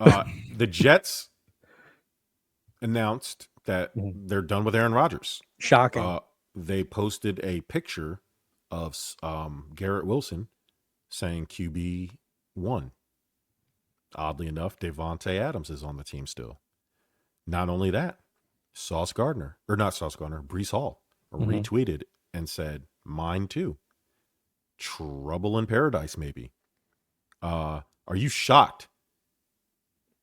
The Jets announced that they're done with Aaron Rodgers. Shocking. They posted a picture of Garrett Wilson saying QB1. Oddly enough, Devontae Adams is on the team still. Not only that, Brees Hall retweeted and said, "Mine too. Trouble in paradise, maybe." Are you shocked,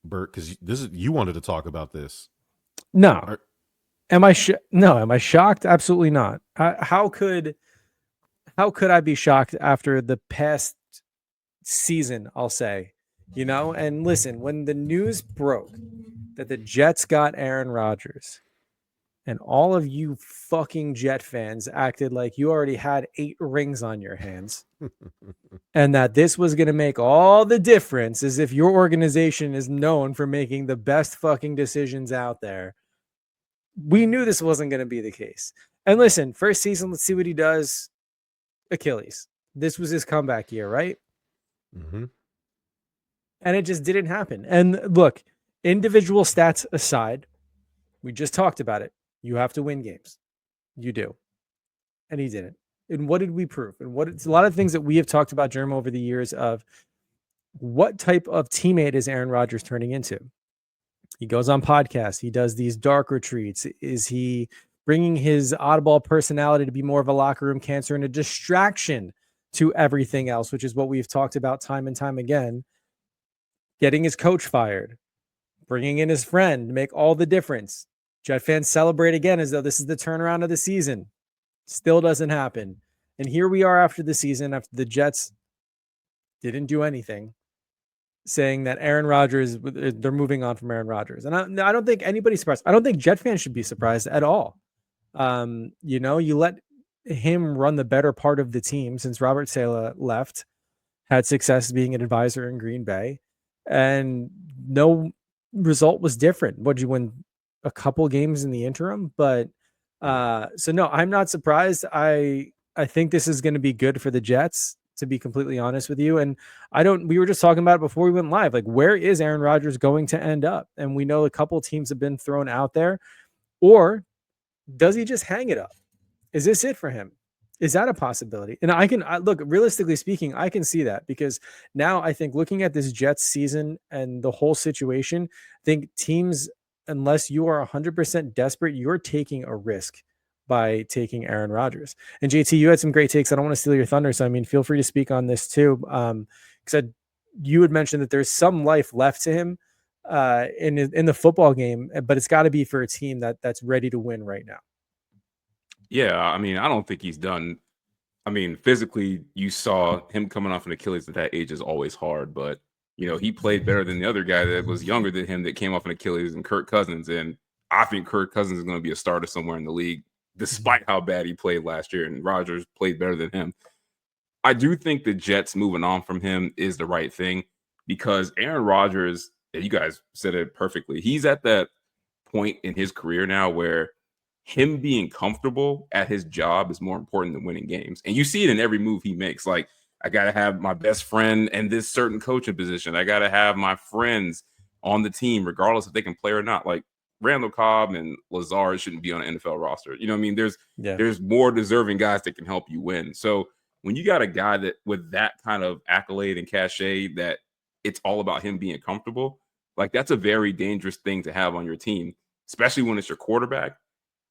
Bert? Because you wanted to talk about this. No. Am I shocked? Absolutely not. How could I be shocked after the past season, I'll say, and listen, when the news broke that the Jets got Aaron Rodgers and all of you fucking Jet fans acted like you already had 8 rings on your hands and that this was going to make all the difference, as if your organization is known for making the best fucking decisions out there. We knew this wasn't going to be the case. And listen, first season, let's see what he does. Achilles. This was his comeback year, right? Mm-hmm. And it just didn't happen. And look, individual stats aside, we just talked about it. You have to win games. You do. And he didn't. And what did we prove? And it's a lot of things that we have talked about, Jerm, over the years of what type of teammate is Aaron Rodgers turning into? He goes on podcasts. He does these dark retreats. Is he bringing his oddball personality to be more of a locker room cancer and a distraction to everything else, which is what we've talked about time and time again? Getting his coach fired, bringing in his friend to make all the difference. Jet fans celebrate again as though this is the turnaround of the season. Still doesn't happen. And here we are after the season, after the Jets didn't do anything, saying that Aaron Rodgers, they're moving on from Aaron Rodgers. And I don't think anybody's surprised. I don't think Jet fans should be surprised at all. You let him run the better part of the team since Robert Saleh left, had success being an advisor in Green Bay, and no result was different. Would you win a couple games in the interim? But so no, I'm not surprised. I think this is going to be good for the Jets, to be completely honest with you. And we were just talking about it before we went live. Like, where is Aaron Rodgers going to end up? And we know a couple teams have been thrown out there. Or does he just hang it up? Is this it for him? Is that a possibility? And look, realistically speaking, I can see that, because now I think looking at this Jets season and the whole situation, I think teams, unless you are 100% desperate, you're taking a risk by taking Aaron Rodgers. And JT, you had some great takes. I don't want to steal your thunder, so I mean, feel free to speak on this too. Because you had mentioned that there's some life left to him in the football game, but it's got to be for a team that's ready to win right now. Yeah, I mean, I don't think he's done. I mean, physically, you saw him coming off an Achilles at that age is always hard, but he played better than the other guy that was younger than him that came off an Achilles, and Kirk Cousins. And I think Kirk Cousins is going to be a starter somewhere in the league, despite how bad he played last year, and Rodgers played better than him. I do think the Jets moving on from him is the right thing, because Aaron Rodgers, you guys said it perfectly, he's at that point in his career now where him being comfortable at his job is more important than winning games. And you see it in every move he makes. Like, I got to have my best friend in this certain coaching position. I got to have my friends on the team, regardless if they can play or not. Like, Randall Cobb and Lazard shouldn't be on an NFL roster. You know what I mean? There's more deserving guys that can help you win. So when you got a guy that with that kind of accolade and cachet, that it's all about him being comfortable, like, that's a very dangerous thing to have on your team, especially when it's your quarterback.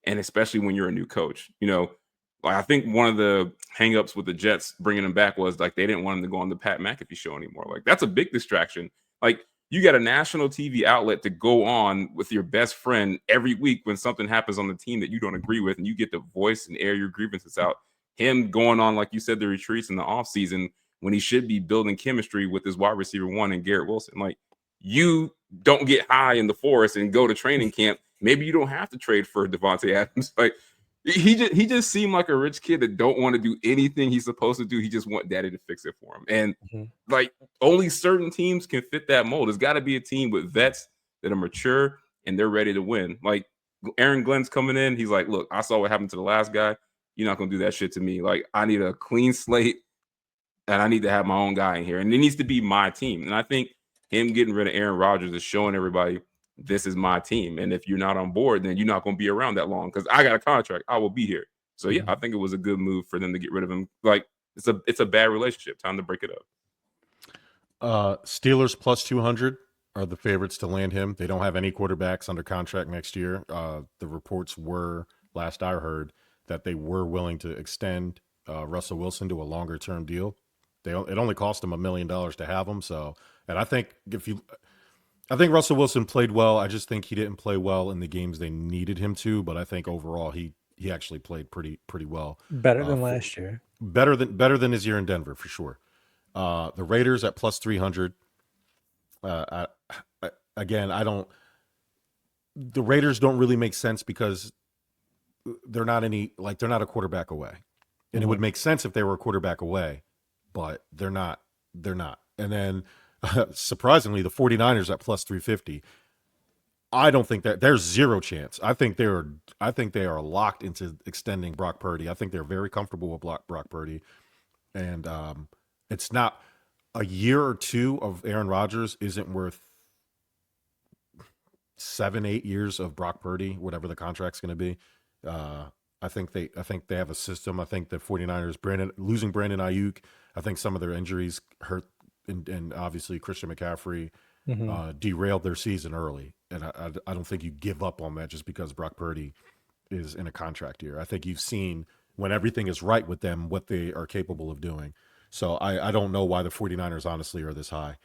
And especially when you're a new coach, like, I think one of the hangups with the Jets bringing him back was like they didn't want him to go on the Pat McAfee show anymore. Like, that's a big distraction. Like, you got a national TV outlet to go on with your best friend every week when something happens on the team that you don't agree with, and you get to voice and air your grievances out. Him going on, like you said, the retreats in the offseason when he should be building chemistry with his wide receiver 1 and Garrett Wilson. Like, you don't get high in the forest and go to training camp. Maybe you don't have to trade for Devontae Adams. Like, he just seemed like a rich kid that don't want to do anything he's supposed to do. He just want daddy to fix it for him. And like, only certain teams can fit that mold. It's got to be a team with vets that are mature and they're ready to win. Like, Aaron Glenn's coming in. He's like, look, I saw what happened to the last guy. You're not going to do that shit to me. Like, I need a clean slate and I need to have my own guy in here. And it needs to be my team. And I think him getting rid of Aaron Rodgers is showing everybody this is my team. And if you're not on board, then you're not going to be around that long because I got a contract. I will be here. So yeah, I think it was a good move for them to get rid of him. Like it's a bad relationship. Time to break it up. Steelers plus 200 are the favorites to land him. They don't have any quarterbacks under contract next year. The reports were, last I heard, that they were willing to extend Russell Wilson to a longer term deal. It only cost them $1 million to have him. So, and I think Russell Wilson played well. I just think he didn't play well in the games they needed him to. But I think overall he actually played pretty well. Better than last year. Better than his year in Denver for sure. The Raiders at plus 300. The Raiders don't really make sense because they're not a quarterback away. And it would make sense if they were a quarterback away, but they're not. And then surprisingly, the 49ers at plus 350. I don't think that there's zero chance. I think they are locked into extending Brock Purdy. I think they're very comfortable with Brock Purdy. And it's not a year or two of Aaron Rodgers isn't worth 7-8 years of Brock Purdy, whatever the contract's going to be. I think they have a system. I think the 49ers, losing Brandon Ayuk, I think some of their injuries hurt, and obviously Christian McCaffrey derailed their season early. And I don't think you give up on that just because Brock Purdy is in a contract year. I think you've seen when everything is right with them, what they are capable of doing. So I don't know why the 49ers honestly are this high.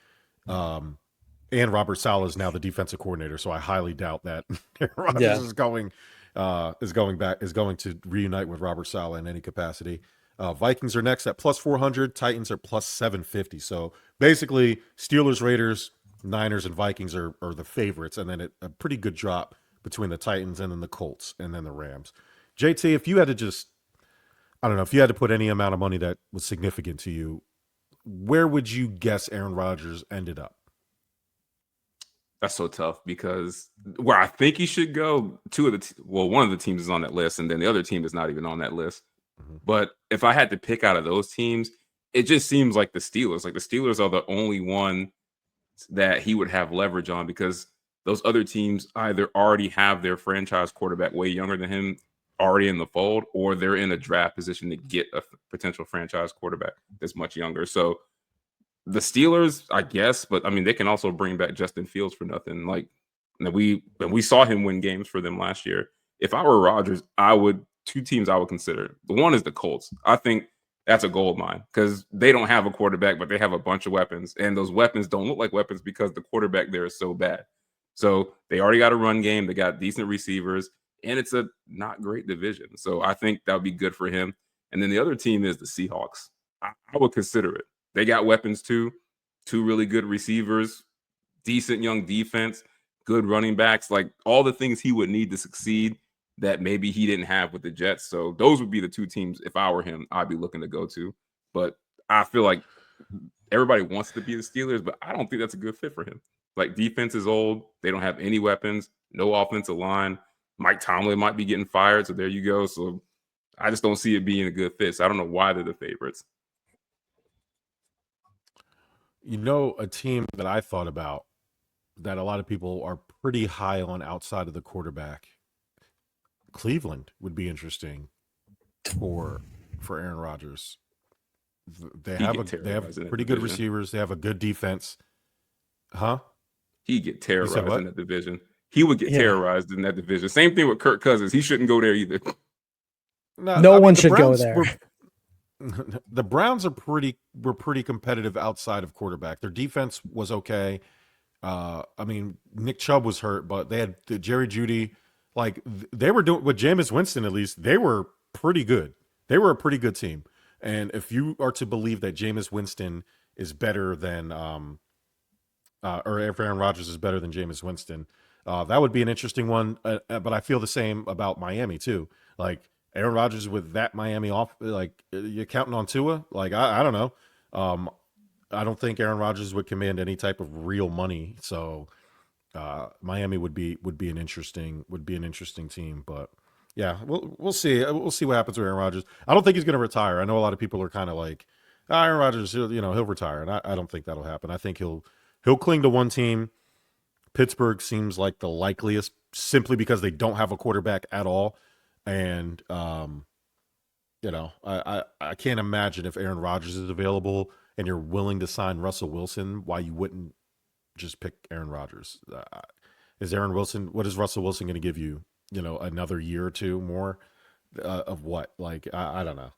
And Robert Saleh is now the defensive coordinator, so I highly doubt that Aaron Rodgers is going to reunite with Robert Saleh in any capacity. Vikings are next at plus 400. Titans are plus 750. So basically, Steelers, Raiders, Niners, and Vikings are the favorites, and then a pretty good drop between the Titans and then the Colts and then the Rams. JT, if you had to put any amount of money that was significant to you, where would you guess Aaron Rodgers ended up? That's so tough because where I think he should go, one of the teams is on that list, and then the other team is not even on that list. Mm-hmm. But if I had to pick out of those teams, it just seems like the Steelers. Like the Steelers are the only one that he would have leverage on because those other teams either already have their franchise quarterback way younger than him already in the fold, or they're in a draft position to get a potential franchise quarterback that's much younger. So the Steelers, I guess, but I mean, they can also bring back Justin Fields for nothing. Like we saw him win games for them last year. If I were Rodgers, two teams I would consider. The one is the Colts. I think that's a gold mine because they don't have a quarterback, but they have a bunch of weapons. And those weapons don't look like weapons because the quarterback there is so bad. So they already got a run game. They got decent receivers, and it's a not great division. So I think that would be good for him. And then the other team is the Seahawks. I would consider it. They got weapons too, two really good receivers, decent young defense, good running backs, like all the things he would need to succeed that maybe he didn't have with the Jets. So those would be the two teams, if I were him, I'd be looking to go to. But I feel like everybody wants to be the Steelers, but I don't think that's a good fit for him. Like defense is old. They don't have any weapons, no offensive line. Mike Tomlin might be getting fired. So there you go. So I just don't see it being a good fit. So I don't know why they're the favorites. You know, a team that I thought about that a lot of people are pretty high on outside of the quarterback, Cleveland would be interesting for Aaron Rodgers. They have pretty good receivers. They have a good defense. Huh? He'd get terrorized in that division. He would get terrorized in that division. Same thing with Kirk Cousins. He shouldn't go there either. No one should go there. The Browns were pretty competitive outside of quarterback. Their defense was okay. I mean, Nick Chubb was hurt, but they had Jerry Jeudy. Like they were doing with Jameis Winston, at least they were pretty good. They were a pretty good team. And if you are to believe that Jameis Winston is better than, or if Aaron Rodgers is better than Jameis Winston, that would be an interesting one. But I feel the same about Miami too. Like Aaron Rodgers with that Miami off, like you're counting on Tua. Like I don't know. I don't think Aaron Rodgers would command any type of real money. So Miami would be an interesting team. But yeah, we'll see. We'll see what happens with Aaron Rodgers. I don't think he's going to retire. I know a lot of people are kind of like Aaron Rodgers. He'll retire, and I don't think that'll happen. I think he'll He'll cling to one team. Pittsburgh seems like the likeliest simply because they don't have a quarterback at all. And, I can't imagine if Aaron Rodgers is available and you're willing to sign Russell Wilson, why you wouldn't just pick Aaron Rodgers. What is Russell Wilson going to give you? Another year or two more of what? Like, I don't know.